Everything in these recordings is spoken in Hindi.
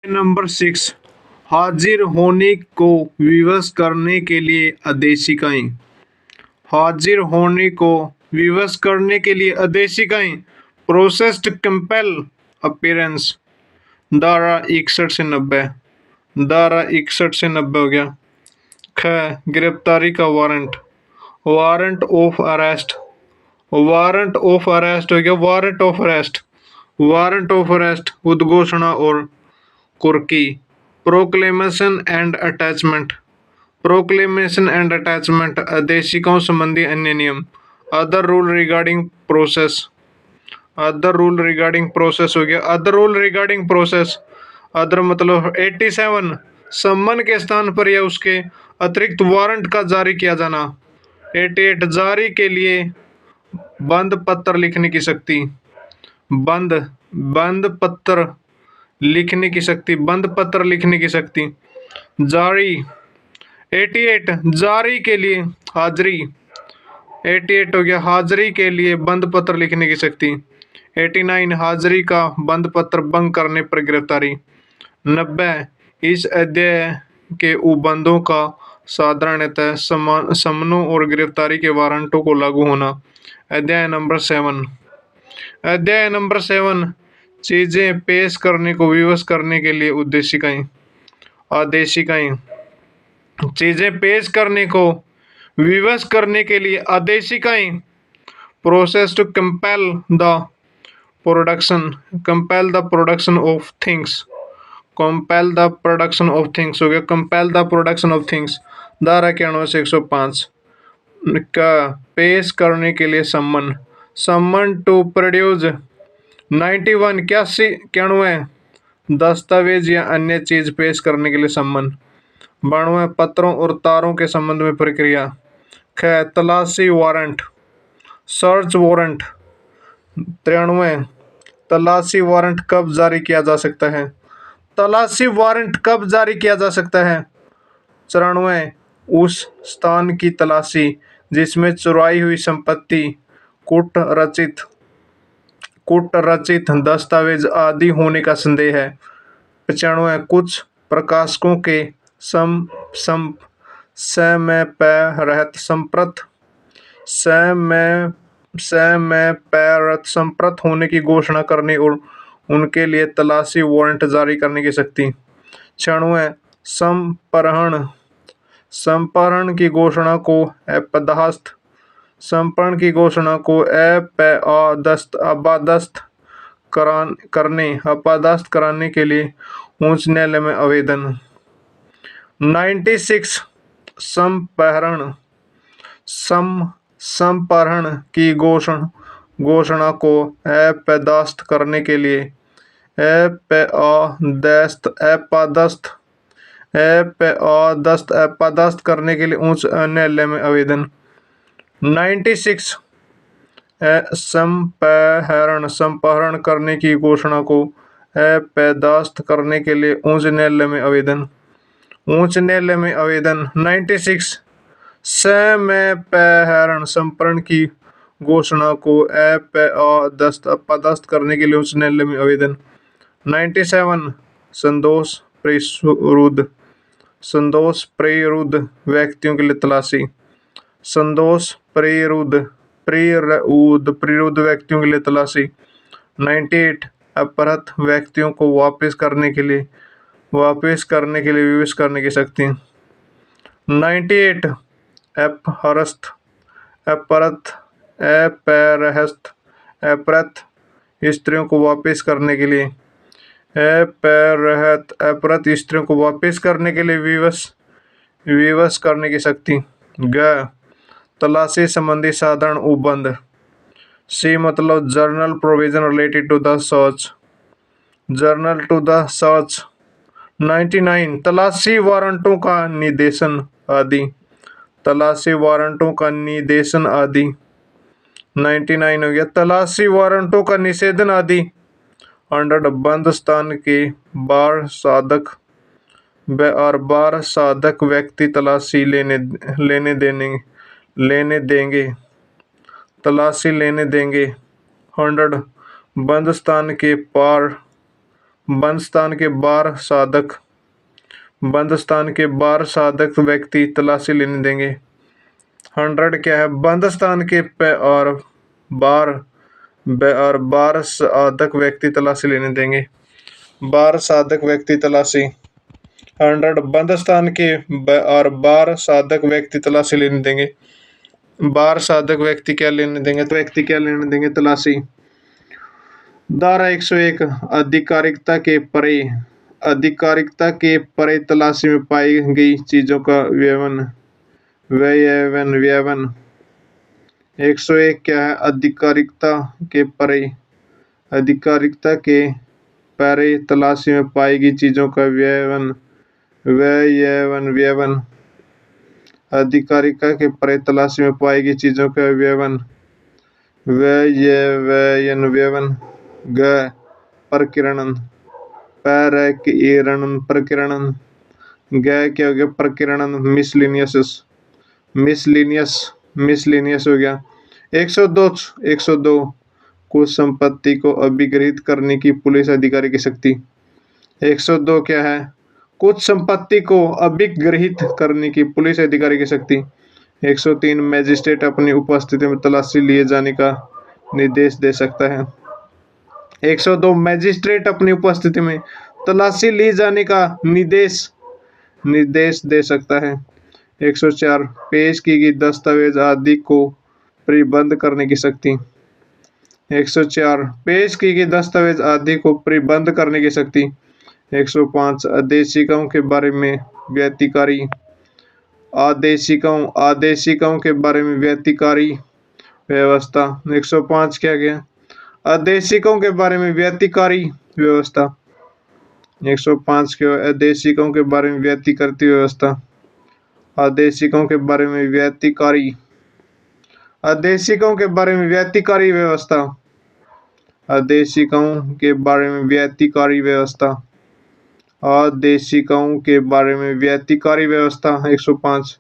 नंबर 6, हाजिर होने को विवश करने के लिए आदेशिकाएं। हाजिर होने को विवश करने के लिए आदेशिकाएं। प्रोसेस टू कंपेल अपीयरेंस, धारा 61 से 90। धारा 61 से 90 हो गया। ख, गिरफ्तारी का warrant, warrant of arrest. Warrant of arrest हो गया। Warrant of arrest, warrant of arrest, उद्घोषणा और कुर्की। Proclamation and attachment, proclamation and attachment, आदेशिकाओं संबंधी अन्य नियम। Other rule regarding process, other rule regarding process हो गया। Other rule regarding process, other मतलब 87, सम्मन के स्थान पर या उसके अतिरिक्त वारंट का जारी किया जाना। 88, जारी के लिए बंद पत्र लिखने की शक्ति। बंद, बंद पत्र लिखने की शक्ति, बंद पत्र लिखने की शक्ति। जारी 88, जारी के लिए हाजिरी। 88 हो गया, हाजिरी के लिए बंद पत्र लिखने की शक्ति। 89, हाजिरी का बंद पत्र भंग करने पर गिरफ्तारी। 90, इस अध्याय के उपबंधों का साधारणतः समनों और गिरफ्तारी के वारंटों को लागू होना। अध्याय नंबर 7, अध्याय नंबर 7, चीजें पेश करने को विवश करने के लिए उद्देशिकाएं, आदेशिकाएं। चीजें पेश करने को विवश करने के लिए आदेशिकाएं। Process to compel the production, compel the production of things, compel the production of things हो गया। Compel the production of things, धारा 91 से 105 का पेश करने के लिए सम्मन। सम्मन टू प्रोड्यूस 91, 91, दस्तावेज या अन्य चीज पेश करने के लिए सम्मन। 92, पत्रों और तारों के संबंध में प्रक्रिया। ख, तलाशी वारंट, सर्च वारंट। 93, तलाशी वारंट कब जारी किया जा सकता है। तलाशी वारंट कब जारी किया जा सकता है। 94, उस स्थान की तलाशी जिसमें चुराई हुई संपत्ति, कूट रचित दस्तावेज आदि होने का संदेह है। 95, कुछ प्रकाशकों के संप्रत होने की घोषणा करने और उनके लिए तलाशी वारंट जारी करने की शक्ति। 96, संपहरण की घोषणा को अपदस्थ, संपहरण की घोषणा को अपदस्थ कराने के लिए उच्च न्यायालय में आवेदन। 96, संपहरण की घोषणा को अपदस्थ करने के लिए अपदस्थ करने के लिए उच्च न्यायालय में आवेदन। 96, संपहरण करने की घोषणा को अपदस्थ करने के लिए उच्च न्यायालय में आवेदन, उच्च न्यायालय में आवेदन। 96, संपहरण की घोषणा को अपदस्थ करने के लिए उच्च न्यायालय में आवेदन। 97, संदोष प्रेरित व्यक्तियों के लिए तलाशी, संदोष प्रेरित व्यक्तियों के लिए तलाशी। 98, अपहृत व्यक्तियों को वापस करने के लिए विवश करने की शक्ति। 98, अपहृत स्त्रियों को वापस करने के लिए अपहृत स्त्रियों को वापस करने के लिए विवश करने की शक्ति। ग, तलाशी संबंधी साधारण उपबंध। सी मतलब general provision related to the search, general to the search. 99, तलाशी वारंटों का निर्देशन आदि, तलाशी वारंटों का निर्देशन आदि। 99 हो गया, तलाशी वारंटों का निषेधन आदि। 100, बंद स्थान के बार साधक व्यक्ति तलाशी लेने देंगे, तलाशी लेने देंगे। 100, बंद स्थान के बंद स्थान के बाहर साधक व्यक्ति तलाशी लेने देंगे। 100 क्या है? बंद स्थान के और बार साधक व्यक्ति तलाशी लेने देंगे। बार साधक व्यक्ति तलाशी। 100 बंद स्थान के और बार साधक व्यक्ति तलाशी लेने देंगे। बार साधक व्यक्ति क्या लेने देंगे? तो व्यक्ति क्या लेने देंगे? तलाशी। धारा 101 अधिकारिकता के परे तलाशी में पाई गई चीजों का व्यवन। 101 क्या है? अधिकारिकता के परे तलाशी में पाई गई चीजों का व्यवन। अधिकारिकता के परे तलाशी में पाई गई चीजों का व्यवन। व्यवन प्रकीर्णन। प्रकीर्णन। क्या हो गया? प्रकीर्णन। मिसलिनियस हो गया। 102 कुछ संपत्ति को अभिगृहित करने की पुलिस अधिकारी की शक्ति। 102 क्या है? कुछ संपत्ति को अभिगृहित करने की पुलिस अधिकारी की शक्ति। 103 मजिस्ट्रेट अपनी उपस्थिति में तलाशी लिए जाने का निर्देश दे सकता है। 102 मजिस्ट्रेट अपनी उपस्थिति में तलाशी ली जाने का निर्देश दे सकता है। 104 पेश की गई दस्तावेज आदि को प्रतिबंध करने की शक्ति। 104 पेश की गई दस्तावेज आदि को प्रतिबंध करने की शक्ति। 105 आदेशिकाओं के बारे में व्यतिकारी। आदेशिकाओं के बारे में व्यतिकारी व्यवस्था। 105 क्या गया? आदेशिकों के बारे में व्यतिकारी व्यवस्था। 105 के आदेशिकों के बारे में व्यतिकरती व्यवस्था। आदेशिकों के बारे में व्यतिकारी व्यवस्था। आदेशिकों के बारे में व्यतिकारी व्यवस्था। 105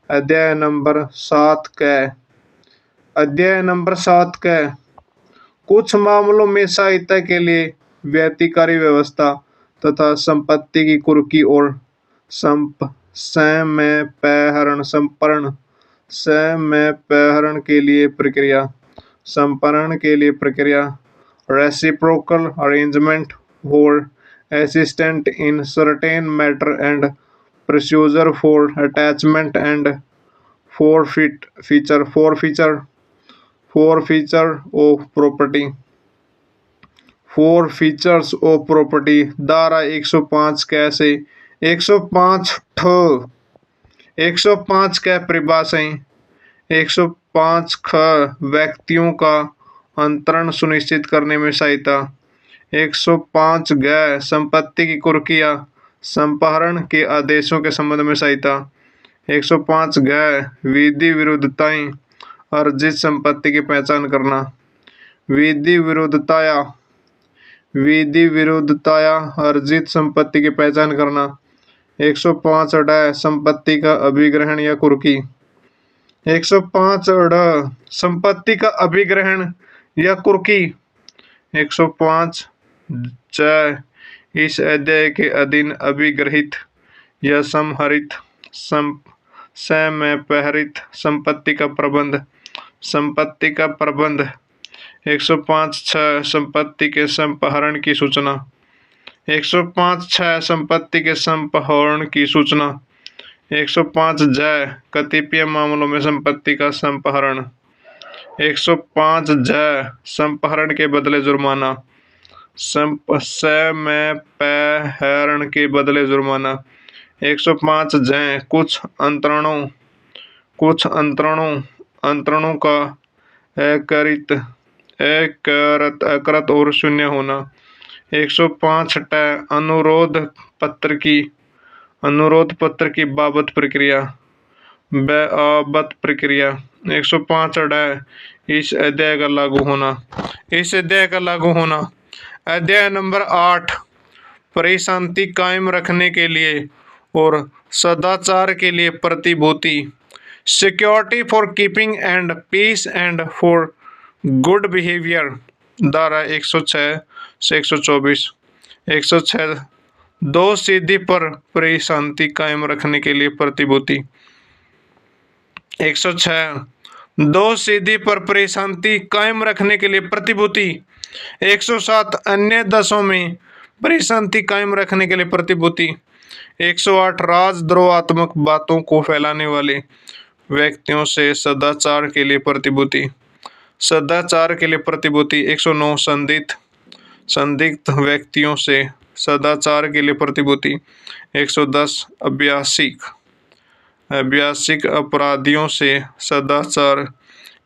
अध्याय नंबर 7 क कुछ मामलों में सहायता के लिए व्यतिकारी व्यवस्था तथा संपत्ति की कुर्की और संपहरण के लिए प्रक्रिया। Reciprocal arrangement for assistant in certain matter and procedure for attachment and forfeiture of property। धारा 105 कैसे? 105 क्या परिभाषाएं? 105 व्यक्तियों का अंतरण सुनिश्चित करने में सहायता। 105 संपत्ति की कुर्की या संपहरण के आदेशों के संबंध में सहायता। 105 विधि विरुद्धताएं अर्जित संपत्ति की पहचान करना। विधि विरुद्धताया अर्जित संपत्ति की पहचान करना। 105 संपत्ति का अभिग्रहण या कुर्की। 105 संपत्ति का अभिग्रहण या कुर्की। 105 इस अध्याय के अधीन अभिग्रहित या संपहरित संपत्ति का प्रबंध। 105 संपत्ति के संपहरण की सूचना। 105 संपत्ति के संपहरण की सूचना। 105 कतिपय मामलों में संपत्ति का संपहरण। 105 संपहरण के बदले जुर्माना। संपहरण के बदले जुर्माना। 105 कुछ अंतरणों का अकृत और शून्य होना। 105 अनुरोध पत्र की बाबत प्रक्रिया। 105 इस अध्याय का लागू होना। अध्याय नंबर 8 परिशांति कायम रखने के लिए और सदाचार के लिए प्रतिभूति। Security for keeping and peace and for good behaviour. धारा 106 से 124 106 दो सीधी पर परिसंधि कायम रखने के लिए प्रतिभूति। 106 दो सीधी पर परिसंधि कायम रखने के लिए प्रतिभूति। 107 अन्य देशों में परिसंधि कायम रखने के लिए प्रतिभूति। 108 राजद्रोहात्मक बातों को फैलाने वाले व्यक्तियों से सदाचार के लिए प्रतिभूति। सदाचार के लिए प्रतिभूति। 109 संदिग्ध व्यक्तियों से सदाचार के लिए प्रतिभूति। 110 अभ्यासिक अपराधियों से सदाचार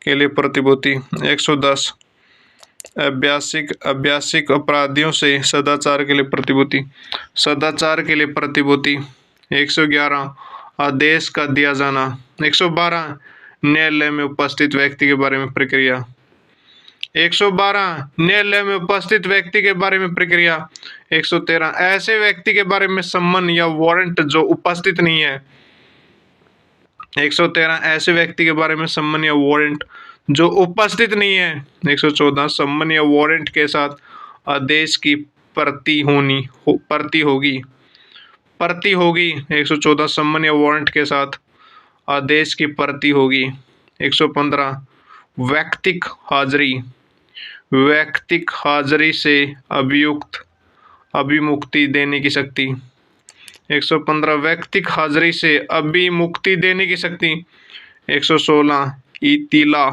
के लिए प्रतिभूति। 110 अभ्यासिक अपराधियों से सदाचार के लिए प्रतिभूति। सदाचार के लिए प्रतिभूति। 111 आदेश का दिया जाना। 112 न्यायालय में उपस्थित व्यक्ति के बारे में प्रक्रिया। 112 न्यायालय में उपस्थित व्यक्ति के बारे में प्रक्रिया। 113 ऐसे व्यक्ति के बारे में सम्मन या वारंट जो उपस्थित नहीं है। 113 ऐसे व्यक्ति के बारे में सम्मन या वारंट जो उपस्थित नहीं है। 114 सम्मन या वारंट के साथ आदेश की प्रति होगी। 114 सम्मन या वारंट के साथ आदेश की प्रति होगी। 115 वैयक्तिक हाजिरी से अभिमुक्ति देने की शक्ति। 115 वैयक्तिक हाजिरी से अभिमुक्ति देने की शक्ति। 116 इतीला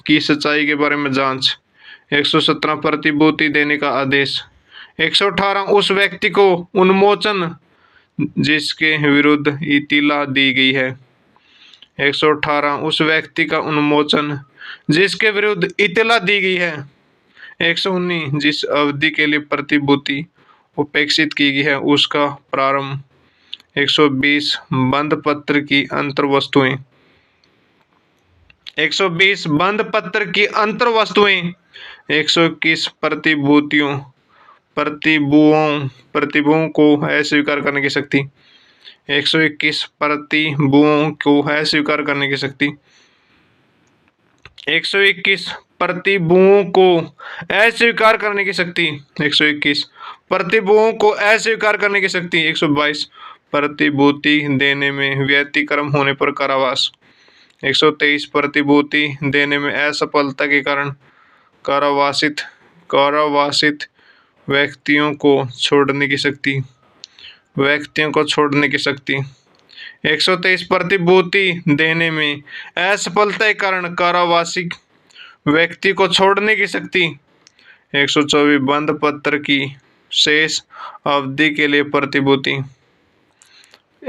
की सच्चाई के बारे में जांच। 117 प्रतिभूति देने का आदेश। 118 उस व्यक्ति को उन्मोचन जिसके विरुद्ध इतीला दी गई है। 118 उस व्यक्ति का उन्मोचन जिसके विरुद्ध इतीला दी गई है। 119 जिस अवधि के लिए प्रतिभूति उपेक्षित की गई है उसका प्रारंभ। 120 बंद पत्र की अंतर्वस्तुएं। 120 बंद पत्र की अंतर्वस्तुएं। 121 प्रतिभुओं को अस्वीकार करने की शक्ति। 121 प्रतिभुओं को अस्वीकार करने की शक्ति। 121 प्रतिभुओं को अस्वीकार करने की शक्ति। 121 प्रतिभुओं को अस्वीकार करने की शक्ति। 122 प्रतिभूति देने में व्यतिक्रम होने पर कारावास। 123 प्रतिभूति देने में असफलता के कारण कारावासित व्यक्तियों को छोड़ने की शक्ति। 123 प्रतिभूति देने में असफलता के कारण कारावासिक व्यक्ति को छोड़ने की शक्ति। 124 बंद पत्र की शेष अवधि के लिए प्रतिभूति।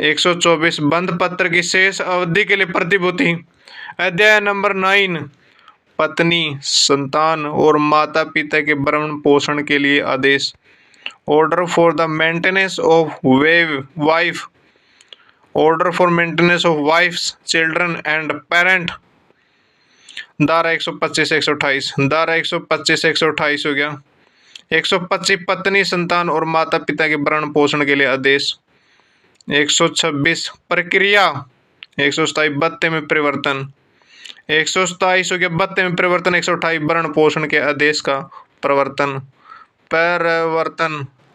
124 बंद पत्र की शेष अवधि के लिए प्रतिभूति। अध्याय नंबर 9 पत्नी, संतान और माता पिता के भरण पोषण के लिए आदेश। Order for the maintenance of wives, children and parent. धारा 125 128 धारा 125 128 हो गया। 125 पत्नी, संतान और माता पिता के भरण पोषण के लिए आदेश। 126 प्रक्रिया। 127 भत्ते में परिवर्तन। 127 हो गया भत्ते में परिवर्तन। 128 भरण पोषण के आदेश का परिवर्तन।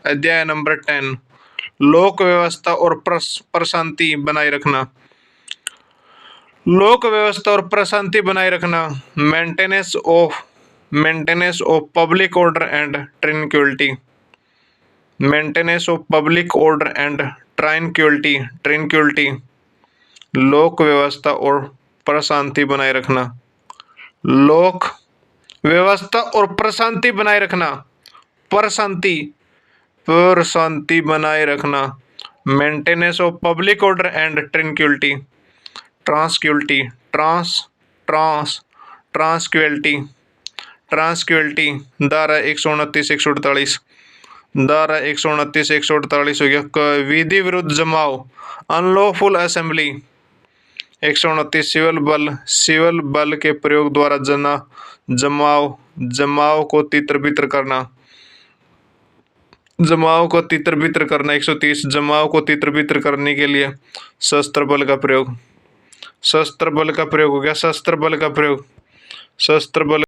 अध्याय नंबर 10 लोक व्यवस्था और प्रशांति बनाए रखना। लोक व्यवस्था और प्रशांति बनाए रखना। Maintenance of public order and tranquillity. Maintenance of public order and tranquillity. लोक व्यवस्था और प्रशांति बनाए रखना। लोक व्यवस्था और प्रशांति बनाए रखना। प्रशांति बनाए रखना। Maintenance of public order and tranquillity. Tranquillity. धारा 129 148 धारा 129 148 हो गया। विधि विरुद्ध जमाव, अनलॉफुल असेंबली। 129 सिविल बल के प्रयोग द्वारा जमाव को तितर बितर करना। 130 जमाव को तितर बितर करने के लिए शस्त्र बल का प्रयोग हो गया। शस्त्र बल